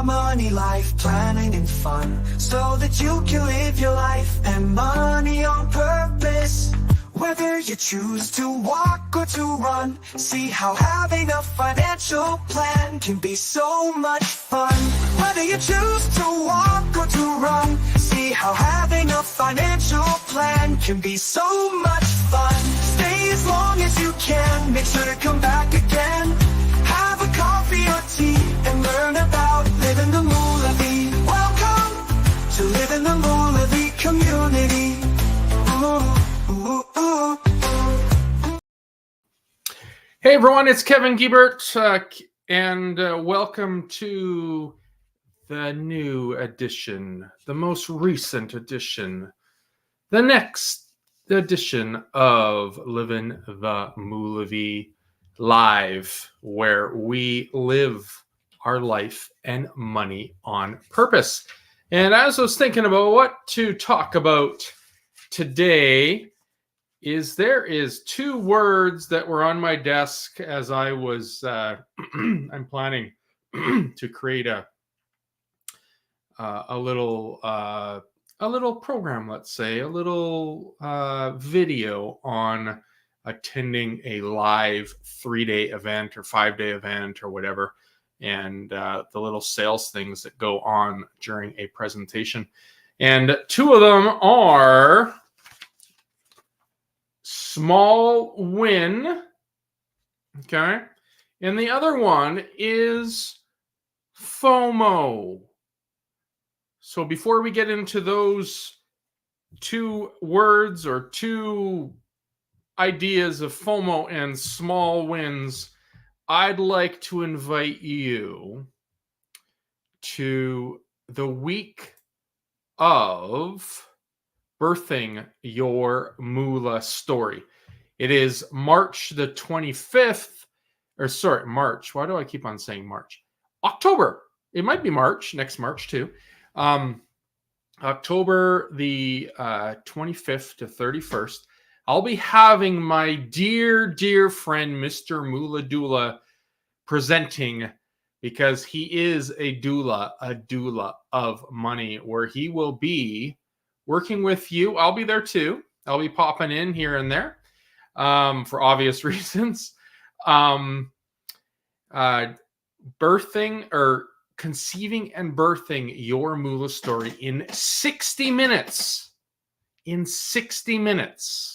money life planning and fun, so that you can live your life and money on purpose. Whether you choose to walk or to run, see how having a financial plan can be so much fun. Whether you choose to walk or to run, see how having a financial plan can be so much fun. Stay as long as you can, make sure to come back again. Have a coffee or tea and learn about living the Moolavie. Welcome to Living the Moolavie community. Hey everyone, it's Kevin Giebert, and welcome to the new edition, the most recent edition, the next edition of Living the Moolavie Live, where we live our life and money on purpose. And as I was thinking about what to talk about today, there is two words that were on my desk as I was I'm planning to create a little program, let's say, a little video on attending a live 3-day event or 5-day event or whatever, and the little sales things that go on during a presentation. And two of them are small win, okay? And the other one is FOMO. So before we get into those two words or two ideas of FOMO and small wins, I'd like to invite you to the week of birthing your moolah story. It is March the 25th, or sorry, March. Why do I keep on saying March? October. It might be March, next March too. October the 25th to 31st. I'll be having my dear, dear friend, Mr. Moolah Doula, presenting, because he is a doula of money, where he will be working with you. I'll be there too. I'll be popping in here and there for obvious reasons. Birthing or conceiving and birthing your moolah story in 60 minutes. In 60 minutes.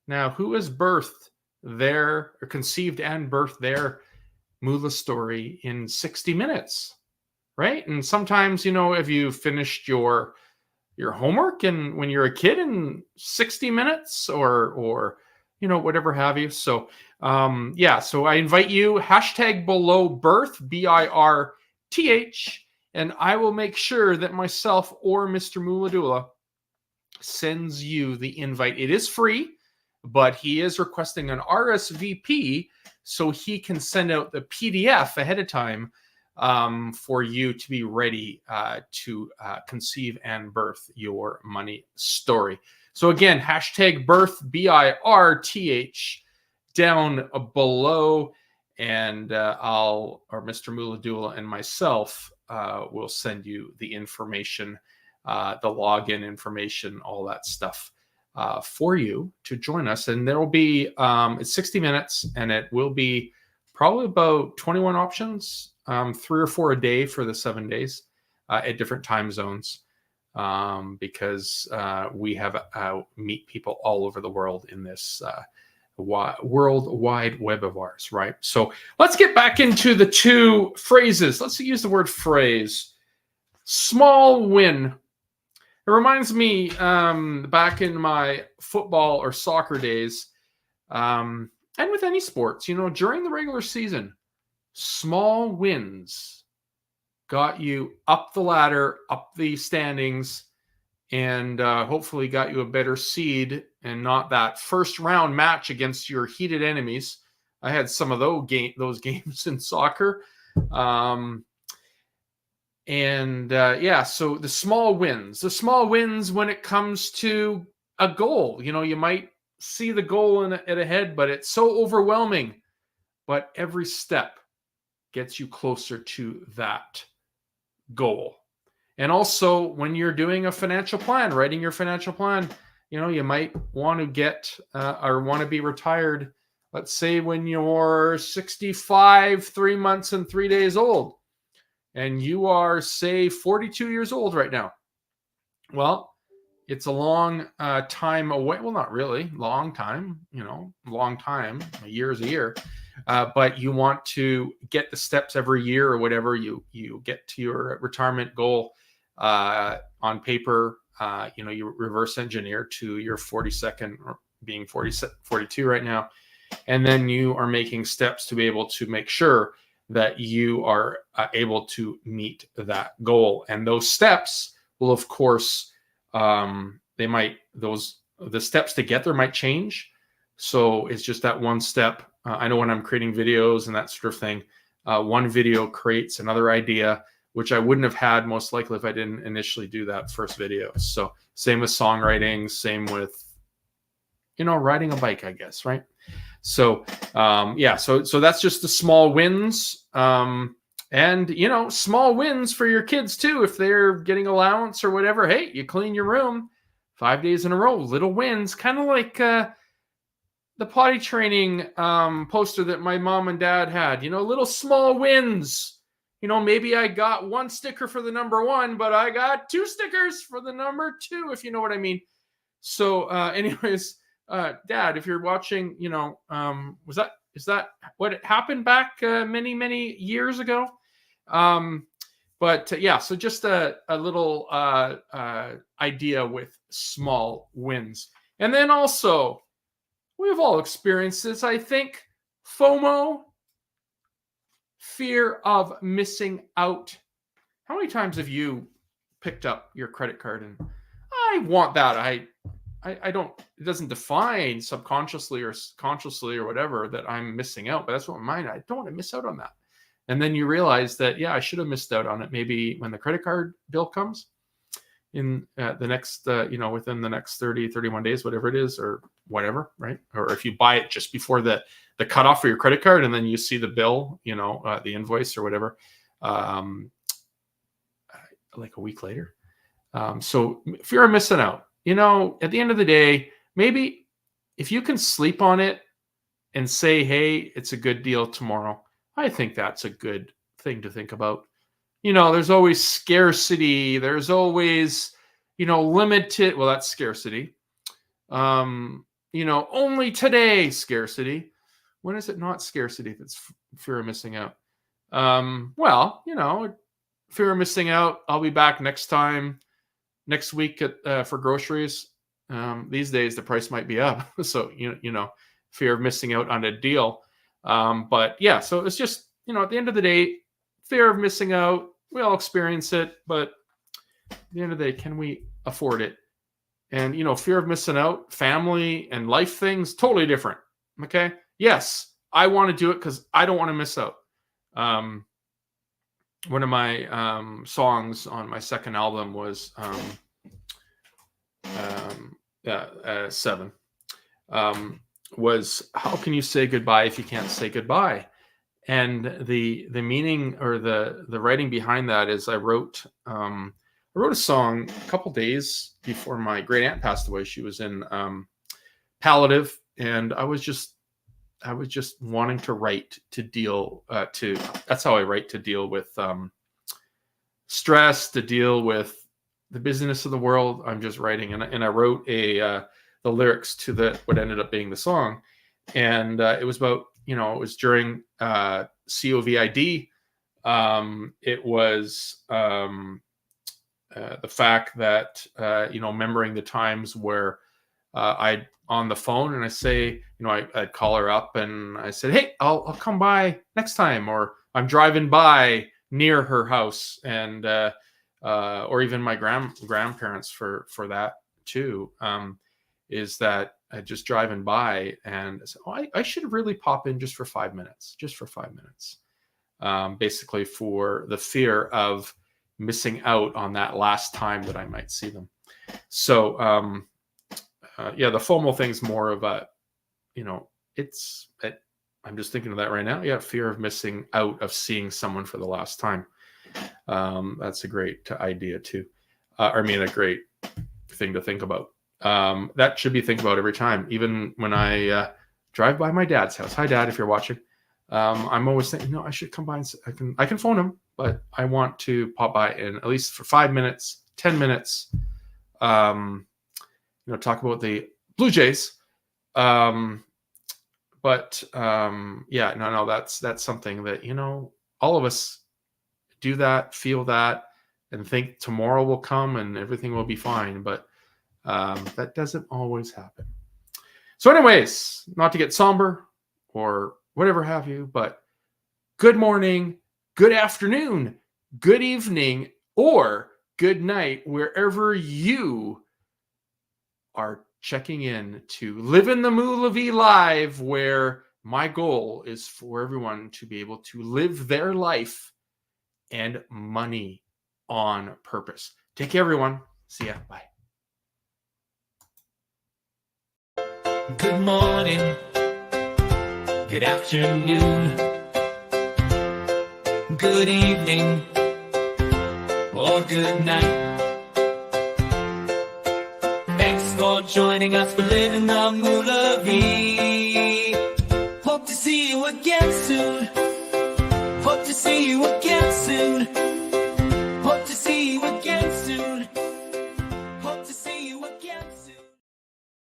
Now, who has birthed their, or conceived and birthed their moolah story in 60 minutes? Right? And sometimes, if you finished your homework and when you're a kid in 60 minutes or whatever have you. So so I invite you, hashtag below birth, BIRTH, and I will make sure that myself or Mr. Moolah Doula sends you the invite. It is free, but he is requesting an RSVP so he can send out the PDF ahead of time for you to be ready to conceive and birth your money story. So again, hashtag birth, BIRTH, down below, and Mr. Moolah Doula and myself will send you the information, the login information, all that stuff for you to join us. And there will be, it's 60 minutes, and it will be probably about 21 options, 3 or 4 a day for the 7 days at different time zones, because we have meet people all over the world in this world wide web of ours, right? So let's get back into the two phrases. Let's use the word phrase. Small win. It reminds me back in my football or soccer days, and with any sports, during the regular season, small wins got you up the ladder, up the standings, and hopefully got you a better seed and not that first round match against your heated enemies. I had some of those games in soccer. So the small wins when it comes to a goal. You might see the goal at ahead, but it's so overwhelming. But every step gets you closer to that goal. And also when you're doing a financial plan, writing your financial plan, you might want to get or want to be retired, let's say when you're 65, 3 months and 3 days old, and you are, say, 42 years old right now. Well, it's a long time away. Well, not really long time, long time. A year is a year. But you want to get the steps every year or whatever you get to your retirement goal on paper. You reverse engineer to your 42nd, or being 42 right now. And then you are making steps to be able to make sure that you are able to meet that goal. And those steps will, of course, the steps to get there might change. So it's just that one step. I know when I'm creating videos and that sort of thing, one video creates another idea, which I wouldn't have had most likely if I didn't initially do that first video. So same with songwriting, same with, riding a bike, I guess, right? So, so that's just the small wins. And, small wins for your kids too. If they're getting allowance or whatever, hey, you clean your room 5 days in a row, little wins, kind of like the potty training poster that my mom and dad had, little small wins. Maybe I got 1 sticker for the number 1, but I got 2 stickers for the number 2, if you know what I mean. So anyways, Dad, if you're watching, is that what happened back many years ago? So just a little idea with small wins. And then also, we've all experienced this, I think, FOMO, fear of missing out. How many times have you picked up your credit card and I want that? I don't, it doesn't define subconsciously or consciously or whatever that I'm missing out, but that's what mine, I don't want to miss out on that. And then you realize that, yeah, I should have missed out on it. Maybe when the credit card bill comes in the next, within the next 30, 31 days, whatever it is, or whatever, right? Or if you buy it just before the cutoff for your credit card and then you see the bill, the invoice or whatever, like a week later. So if you're missing out, at the end of the day, maybe if you can sleep on it and say, hey, it's a good deal tomorrow, I think that's a good thing to think about. There's always scarcity. There's always, limited. Well, that's scarcity. Only today scarcity. When is it not scarcity if it's fear of missing out? Fear of missing out. I'll be back next week for groceries. These days the price might be up, so fear of missing out on a deal. But yeah, so it's just at the end of the day, fear of missing out. We all experience it, but at the end of the day, can we afford it? And fear of missing out, family and life things, totally different. Okay, yes, I want to do it because I don't want to miss out. One of my songs on my second album was 7. Was how can you say goodbye if you can't say goodbye? And the meaning or the writing behind that is I wrote a song a couple days before my great aunt passed away. She was in palliative, and I was just wanting to write to deal that's how I write, to deal with stress, to deal with the busyness of the world. I'm just writing, and I wrote the lyrics to what ended up being the song, and it was about it was during COVID. It was the fact that remembering the times where I'd on the phone and I say, I'd call her up and I said, hey, I'll come by next time, or I'm driving by near her house, and or even my grandparents for that too, is that just driving by and I said, I should really pop in just for 5 minutes, basically for the fear of missing out on that last time that I might see them. So the FOMO thing's more of a, I'm just thinking of that right now. Yeah, fear of missing out, of seeing someone for the last time. That's a great idea too. A great thing to think about. That should be think about every time, even when I drive by my dad's house. Hi, Dad, if you're watching. I'm always thinking, no, I should come by and I can phone him, but I want to pop by and at least for 5 minutes, 10 minutes, talk about the Blue Jays. That's something that, all of us do that, feel that, and think tomorrow will come and everything will be fine. But that doesn't always happen. So anyways, not to get somber or whatever have you, but good morning, good afternoon, good evening, or good night, wherever you are checking in to Live in the Moolavie Live, where my goal is for everyone to be able to live their life and money on purpose. Take care, everyone. See ya. Bye. Good morning, good afternoon, good evening, or good night. Thanks for joining us for Living the Moolavie. Hope to see you again soon. Hope to see you again soon. Hope to see you again soon.